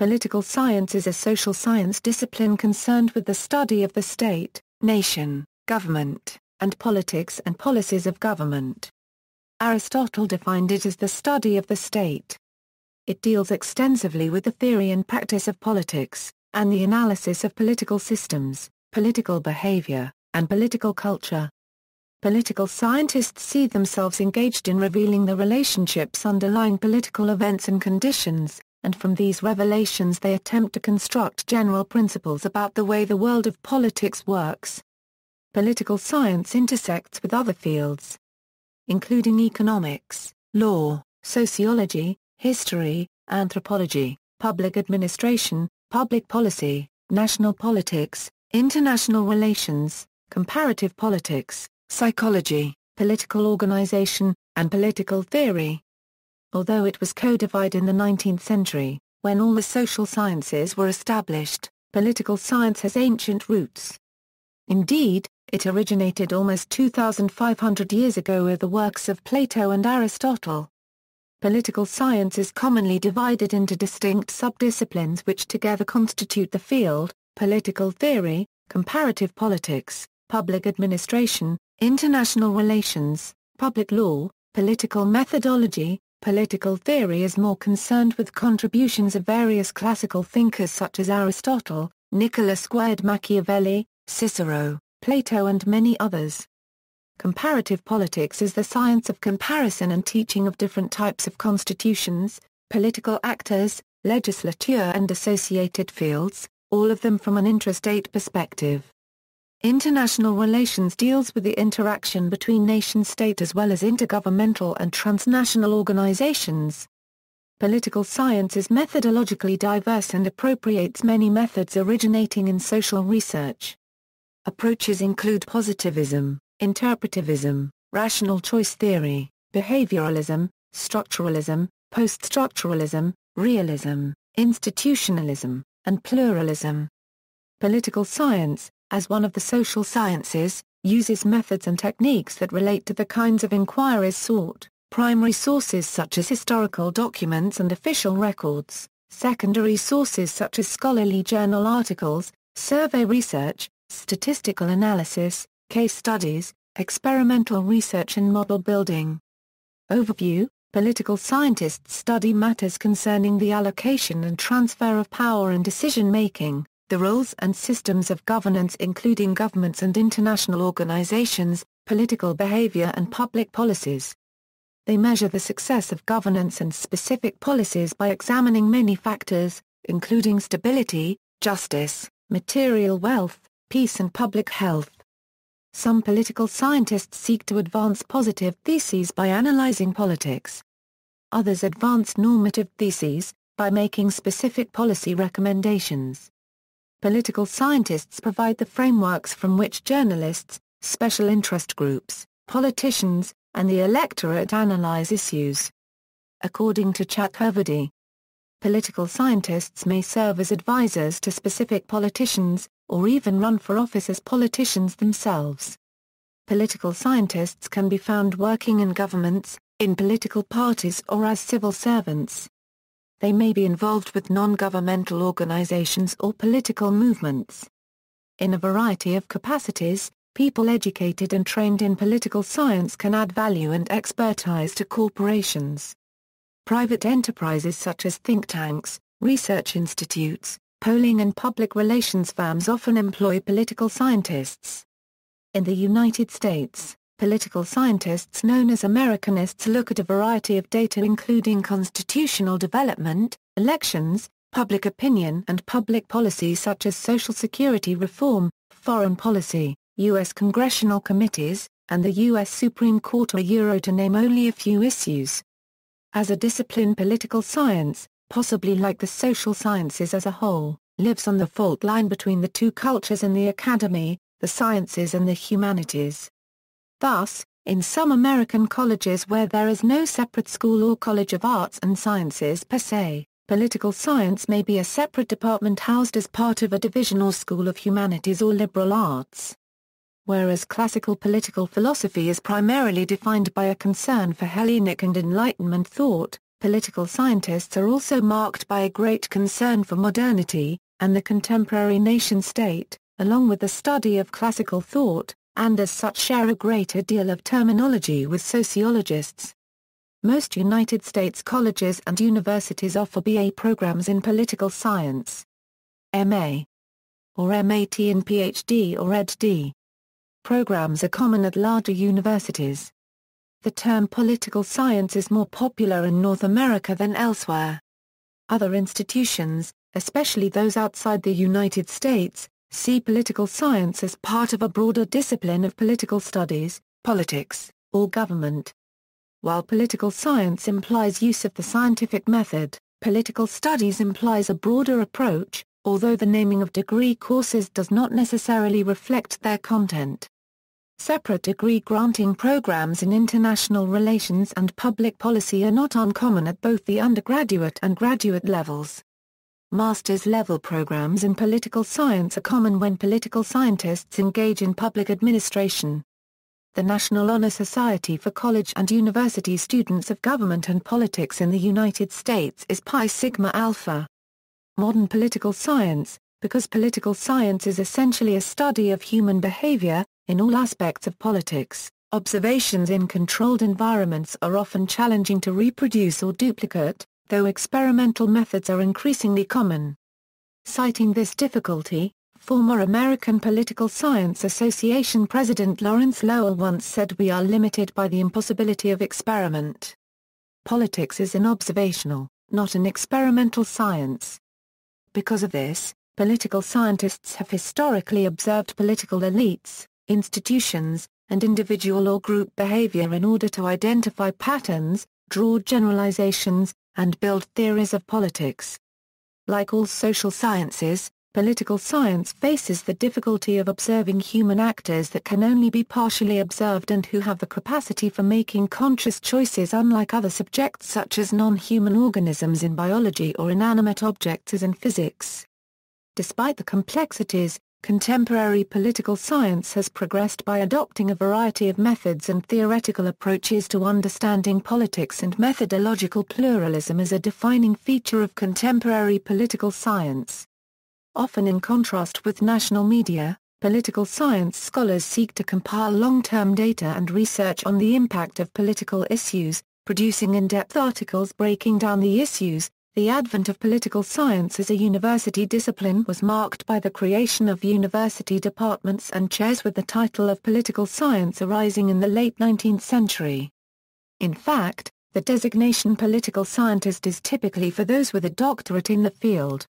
Political science is a social science discipline concerned with the study of the state, nation, government, and politics and policies of government. Aristotle defined it as the study of the state. It deals extensively with the theory and practice of politics, and the analysis of political systems, political behavior, and political culture. Political scientists see themselves engaged in revealing the relationships underlying political events and conditions, and from these revelations they attempt to construct general principles about the way the world of politics works. Political science intersects with other fields, including economics, law, sociology, history, anthropology, public administration, public policy, national politics, international relations, comparative politics, psychology, political organization, and political theory. Although it was codified in the 19th century, when all the social sciences were established, political science has ancient roots. Indeed, it originated almost 2,500 years ago with the works of Plato and Aristotle. Political science is commonly divided into distinct subdisciplines which together constitute the field: political theory, comparative politics, public administration, international relations, public law, political methodology. Political theory is more concerned with contributions of various classical thinkers such as Aristotle, Nicholas Machiavelli, Cicero, Plato and many others. Comparative politics is the science of comparison and teaching of different types of constitutions, political actors, legislature and associated fields, all of them from an intrastate perspective. International relations deals with the interaction between nation-state as well as intergovernmental and transnational organizations. Political science is methodologically diverse and appropriates many methods originating in social research. Approaches include positivism, interpretivism, rational choice theory, behavioralism, structuralism, post-structuralism, realism, institutionalism, and pluralism. Political science, as one of the social sciences, uses methods and techniques that relate to the kinds of inquiries sought: primary sources such as historical documents and official records, secondary sources such as scholarly journal articles, survey research, statistical analysis, case studies, experimental research and model building. Overview: political scientists study matters concerning the allocation and transfer of power and decision-making, the roles and systems of governance including governments and international organizations, political behavior and public policies. They measure the success of governance and specific policies by examining many factors, including stability, justice, material wealth, peace and public health. Some political scientists seek to advance positive theses by analyzing politics. Others advance normative theses, by making specific policy recommendations. Political scientists provide the frameworks from which journalists, special interest groups, politicians, and the electorate analyze issues. According to Chakravarty, political scientists may serve as advisors to specific politicians, or even run for office as politicians themselves. Political scientists can be found working in governments, in political parties or as civil servants. They may be involved with non-governmental organizations or political movements. In a variety of capacities, people educated and trained in political science can add value and expertise to corporations. Private enterprises such as think tanks, research institutes, polling and public relations firms often employ political scientists. In the United States, political scientists known as Americanists look at a variety of data including constitutional development, elections, public opinion and public policy such as Social Security reform, foreign policy, U.S. congressional committees, and the U.S. Supreme Court to name only a few issues. As a discipline, political science, possibly like the social sciences as a whole, lives on the fault line between the two cultures in the academy, the sciences and the humanities. Thus, in some American colleges where there is no separate school or college of arts and sciences per se, political science may be a separate department housed as part of a division or school of humanities or liberal arts. Whereas classical political philosophy is primarily defined by a concern for Hellenic and Enlightenment thought, Political scientists are also marked by a great concern for modernity, and the contemporary nation-state, along with the study of classical thought, and as such share a greater deal of terminology with sociologists. Most United States colleges and universities offer BA programs in political science. MA or MAT and PhD or Ed.D. programs are common at larger universities. The term political science is more popular in North America than elsewhere. Other institutions, especially those outside the United States, see political science as part of a broader discipline of political studies, politics, or government. While political science implies use of the scientific method, political studies implies a broader approach, although the naming of degree courses does not necessarily reflect their content. Separate degree-granting programs in international relations and public policy are not uncommon at both the undergraduate and graduate levels. Master's level programs in political science are common when political scientists engage in public administration. The National Honor Society for college and university students of government and politics in the United States is Pi Sigma Alpha. Modern political science, because political science is essentially a study of human behavior, in all aspects of politics, observations in controlled environments are often challenging to reproduce or duplicate, though experimental methods are increasingly common. Citing this difficulty, former American Political Science Association President Lawrence Lowell once said, "We are limited by the impossibility of experiment. Politics is an observational, not an experimental science." Because of this, political scientists have historically observed political elites, institutions, and individual or group behavior in order to identify patterns, draw generalizations, and build theories of politics. Like all social sciences, political science faces the difficulty of observing human actors that can only be partially observed and who have the capacity for making conscious choices, unlike other subjects such as non-human organisms in biology or inanimate objects as in physics. Despite the complexities, contemporary political science has progressed by adopting a variety of methods and theoretical approaches to understanding politics, and methodological pluralism is a defining feature of contemporary political science. Often in contrast with national media, political science scholars seek to compile long-term data and research on the impact of political issues, producing in-depth articles breaking down the issues. The advent of political science as a university discipline was marked by the creation of university departments and chairs with the title of political science arising in the late 19th century. In fact, the designation political scientist is typically for those with a doctorate in the field.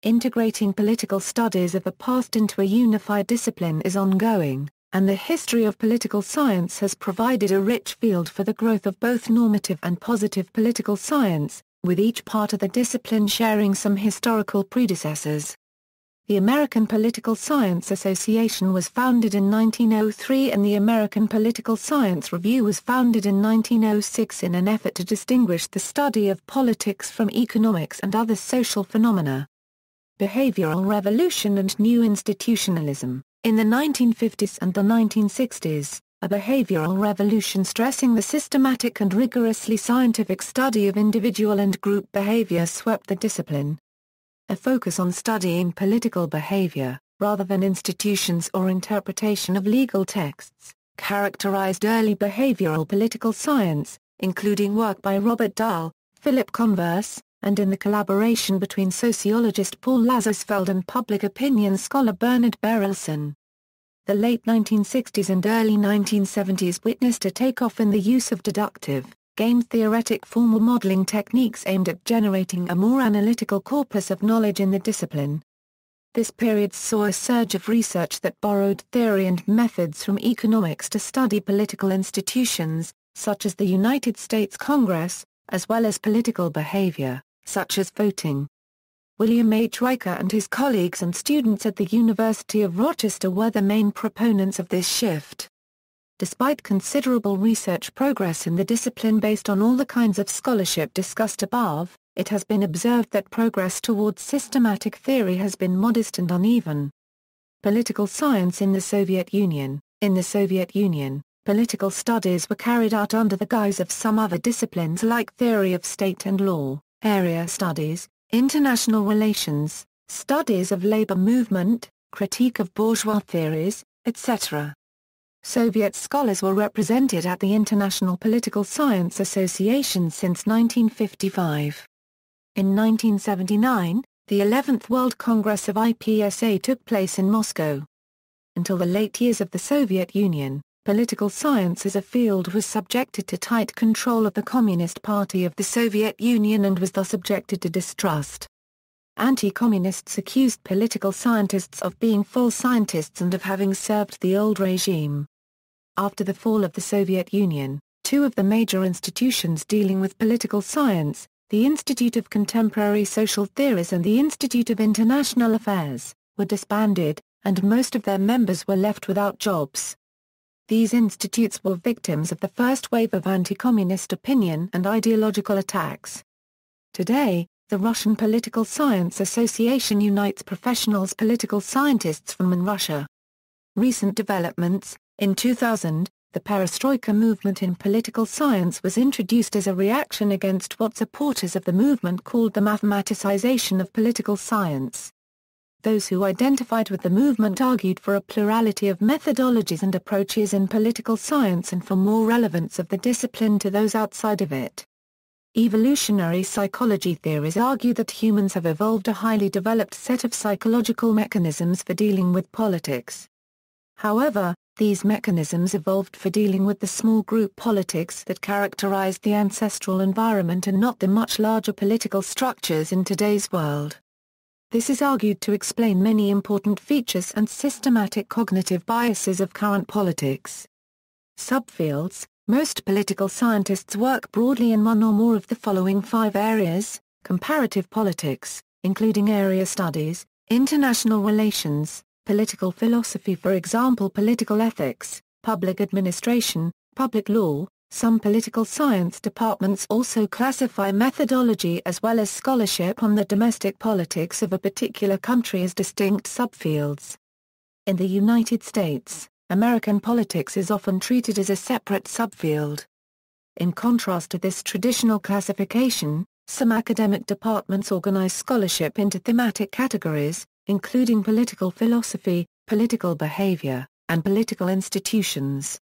Integrating political studies of the past into a unified discipline is ongoing, and the history of political science has provided a rich field for the growth of both normative and positive political science, with each part of the discipline sharing some historical predecessors. The American Political Science Association was founded in 1903 and the American Political Science Review was founded in 1906 in an effort to distinguish the study of politics from economics and other social phenomena. Behavioral revolution and new institutionalism. In the 1950s and the 1960s, a behavioral revolution stressing the systematic and rigorously scientific study of individual and group behavior swept the discipline. A focus on studying political behavior, rather than institutions or interpretation of legal texts, characterized early behavioral political science, including work by Robert Dahl, Philip Converse, and in the collaboration between sociologist Paul Lazarsfeld and public opinion scholar Bernard Berelson. The late 1960s and early 1970s witnessed a takeoff in the use of deductive, game-theoretic formal modeling techniques aimed at generating a more analytical corpus of knowledge in the discipline. This period saw a surge of research that borrowed theory and methods from economics to study political institutions, such as the United States Congress, as well as political behavior, such as voting. William H. Riker and his colleagues and students at the University of Rochester were the main proponents of this shift. Despite considerable research progress in the discipline based on all the kinds of scholarship discussed above, it has been observed that progress towards systematic theory has been modest and uneven. Political science in the Soviet Union. In the Soviet Union, political studies were carried out under the guise of some other disciplines like theory of state and law, area studies, international relations, studies of labor movement, critique of bourgeois theories, etc. Soviet scholars were represented at the International Political Science Association since 1955. In 1979, the 11th World Congress of IPSA took place in Moscow. Until the late years of the Soviet Union, political science as a field was subjected to tight control of the Communist Party of the Soviet Union and was thus subjected to distrust. Anti-communists accused political scientists of being false scientists and of having served the old regime. After the fall of the Soviet Union, two of the major institutions dealing with political science, the Institute of Contemporary Social Theories and the Institute of International Affairs, were disbanded, and most of their members were left without jobs. These institutes were victims of the first wave of anti-communist opinion and ideological attacks. Today, the Russian Political Science Association unites professionals political scientists from Russia. Recent developments: in 2000, the perestroika movement in political science was introduced as a reaction against what supporters of the movement called the mathematicization of political science. Those who identified with the movement argued for a plurality of methodologies and approaches in political science and for more relevance of the discipline to those outside of it. Evolutionary psychology theories argue that humans have evolved a highly developed set of psychological mechanisms for dealing with politics. However, these mechanisms evolved for dealing with the small group politics that characterized the ancestral environment and not the much larger political structures in today's world. This is argued to explain many important features and systematic cognitive biases of current politics. Subfields: most political scientists work broadly in one or more of the following 5 areas: comparative politics, including area studies, international relations, political philosophy, for example political ethics, public administration, public law. Some political science departments also classify methodology as well as scholarship on the domestic politics of a particular country as distinct subfields. In the United States, American politics is often treated as a separate subfield. In contrast to this traditional classification, some academic departments organize scholarship into thematic categories, including political philosophy, political behavior, and political institutions.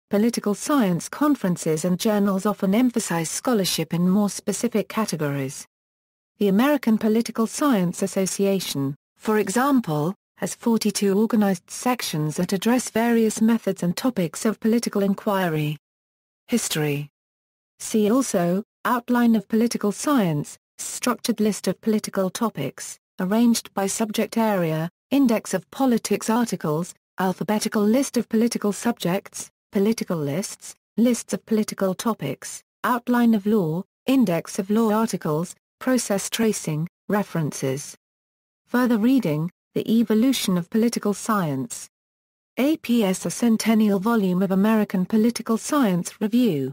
Political science conferences and journals often emphasize scholarship in more specific categories. The American Political Science Association, for example, has 42 organized sections that address various methods and topics of political inquiry. History. See also, Outline of Political Science, structured list of political topics, arranged by subject area, index of politics articles, alphabetical list of political subjects, political lists, lists of political topics, outline of law, index of law articles, process tracing, references. Further reading, The Evolution of Political Science. APS, a centennial volume of American Political Science Review.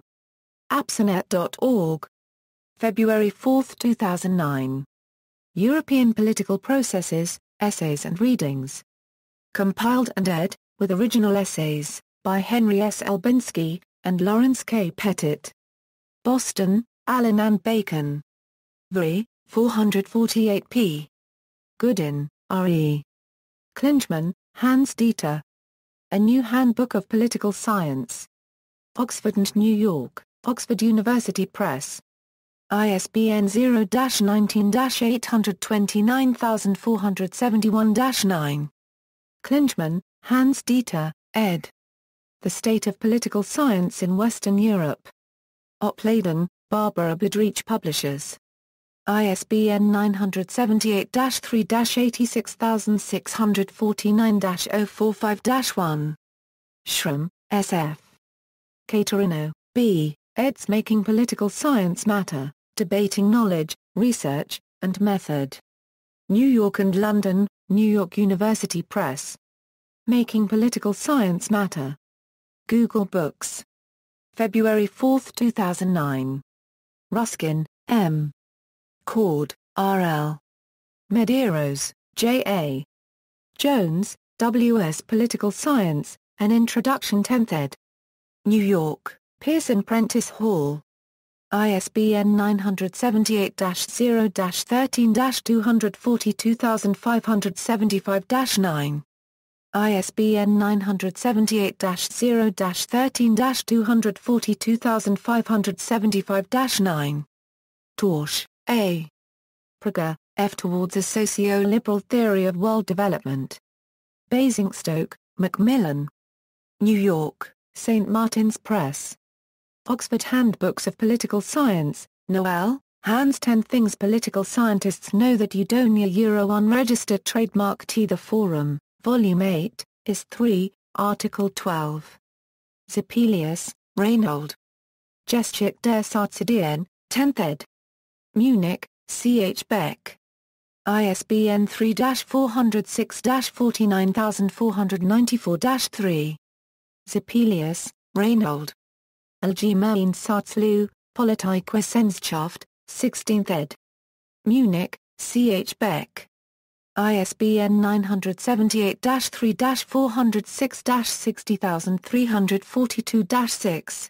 Apsonet.org. February 4, 2009. European Political Processes, Essays and Readings. Compiled and ed., with original essays, by Henry S. Elbinski, and Lawrence K. Pettit. Boston, Allen and Bacon. Vary, 448p. Goodin, R.E. Klinchman, Hans Dieter. A New Handbook of Political Science. Oxford and New York, Oxford University Press. ISBN 0-19-829471-9. Klinchman, Hans Dieter, ed. The State of Political Science in Western Europe. Opladen, Barbara Budrich Publishers. ISBN 978-3-86649-045-1. Schramm, S.F. Caterino, B., eds. Making Political Science Matter, Debating Knowledge, Research, and Method. New York and London, New York University Press. Making Political Science Matter. Google Books. February 4, 2009. Ruskin, M. Cord, R.L. Medeiros, J.A. Jones, W.S. Political Science, An Introduction 10th ed. New York, Pearson Prentice Hall. ISBN 978-0-13-242575-9. ISBN 978-0-13-242575-9. Torsch, A. Prager, F. Towards a Socio-Liberal Theory of World Development. Basingstoke, Macmillan. New York, St. Martin's Press. Oxford Handbooks of Political Science, Noel, Hans 10 Things Political Scientists Know That You Don't. Unregistered Trademark T. The Forum, Volume 8, is 3, Article 12. Zepelius, Reinhold. Geschichte der Sozietät, 10th ed. Munich, C. H. Beck. ISBN 3-406-49494-3. Zepelius, Reinhold. Allgemeine Satzlou, Politische Wissenschaft, 16th ed. Munich, C. H. Beck. ISBN 978-3-406-60342-6.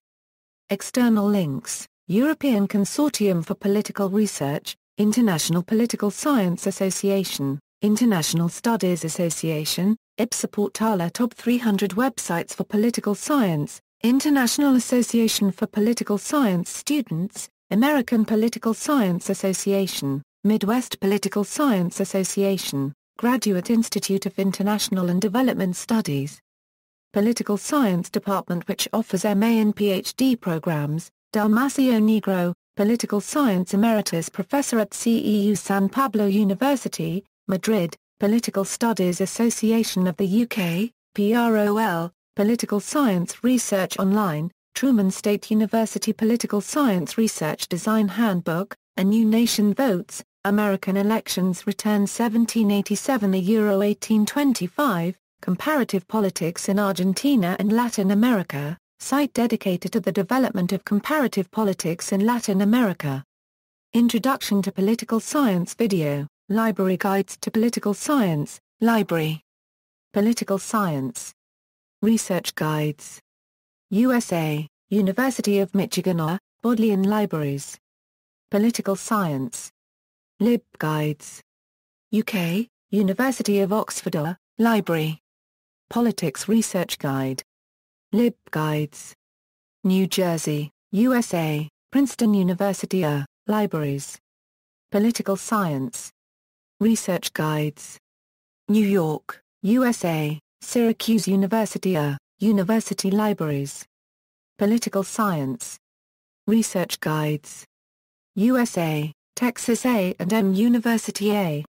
External links: European Consortium for Political Research, International Political Science Association, International Studies Association, IPSA Portale Top 300 Websites for Political Science, International Association for Political Science Students, American Political Science Association, Midwest Political Science Association, Graduate Institute of International and Development Studies. Political Science Department, which offers MA and PhD programs, Dalmacio Negro, Political Science Emeritus Professor at CEU San Pablo University, Madrid, Political Studies Association of the UK, PROL, Political Science Research Online, Truman State University Political Science Research Design Handbook, A New Nation Votes, American Elections Return 1787 Euro 1825, Comparative Politics in Argentina and Latin America, site dedicated to the development of comparative politics in Latin America. Introduction to Political Science Video, Library Guides to Political Science, Library. Political Science. Research Guides. USA, University of Michigan, Bodleian Libraries. Political Science. LibGuides. UK, University of Oxford, Library. Politics Research Guide. LibGuides. New Jersey, USA, Princeton University, Libraries. Political Science. Research Guides. New York, USA, Syracuse University, University Libraries. Political Science. Research Guides. USA, Texas A&M University,